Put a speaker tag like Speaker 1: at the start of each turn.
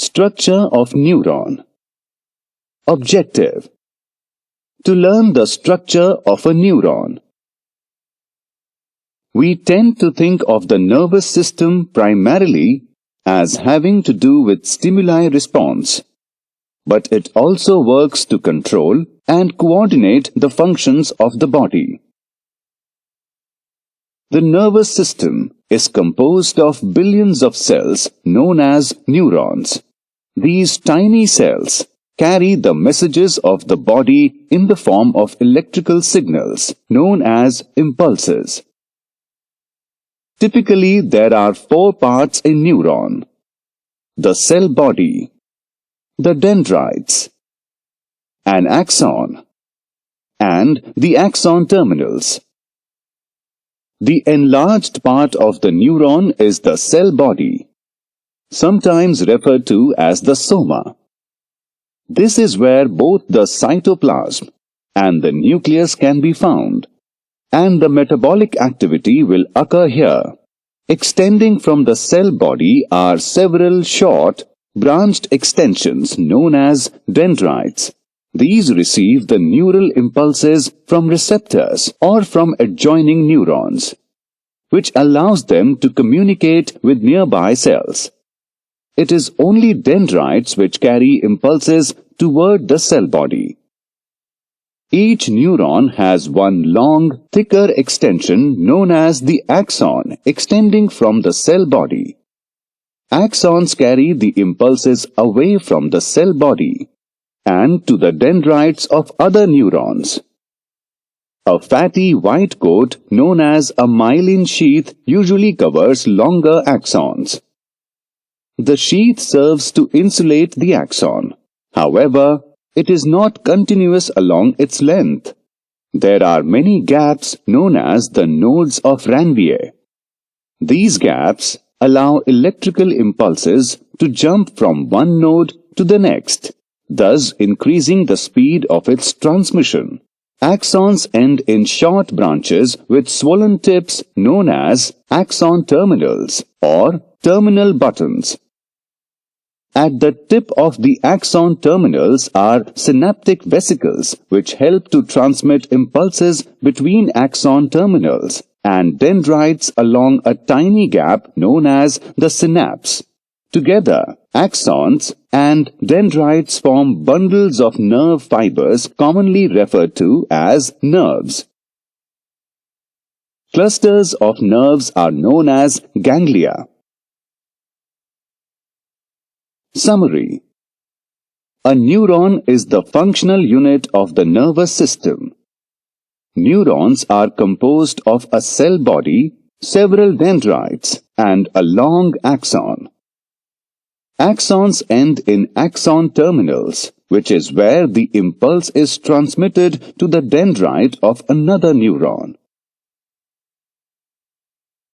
Speaker 1: Structure of neuron. Objective: to learn the structure of a neuron. We tend to think of the nervous system primarily as having to do with stimuli response, but it also works to control and coordinate the functions of the body. The nervous system is composed of billions of cells known as neurons. These tiny cells carry the messages of the body in the form of electrical signals known as impulses. Typically, there are 4 parts in neuron: the cell body, the dendrites, an axon, and the axon terminals. The enlarged part of the neuron is the cell body, sometimes referred to as the soma. This is where both the cytoplasm and the nucleus can be found, and the metabolic activity will occur here. Extending from the cell body are several short, branched extensions known as dendrites. These receive the neural impulses from receptors or from adjoining neurons, which allows them to communicate with nearby cells. It is only dendrites which carry impulses toward the cell body. Each neuron has one long, thicker extension known as the axon extending from the cell body. Axons carry the impulses away from the cell body and to the dendrites of other neurons. A fatty white coat known as a myelin sheath usually covers longer axons. The sheath serves to insulate the axon. However, it is not continuous along its length. There are many gaps known as the nodes of Ranvier. These gaps allow electrical impulses to jump from one node to the next, thus increasing the speed of its transmission. Axons end in short branches with swollen tips known as axon terminals or terminal buttons. At the tip of the axon terminals are synaptic vesicles which help to transmit impulses between axon terminals and dendrites along a tiny gap known as the synapse. Together, axons and dendrites form bundles of nerve fibers commonly referred to as nerves. Clusters of nerves are known as ganglia. Summary: a neuron is the functional unit of the nervous system. Neurons are composed of a cell body, several dendrites, and a long axon. Axons end in axon terminals, which is where the impulse is transmitted to the dendrite of another neuron.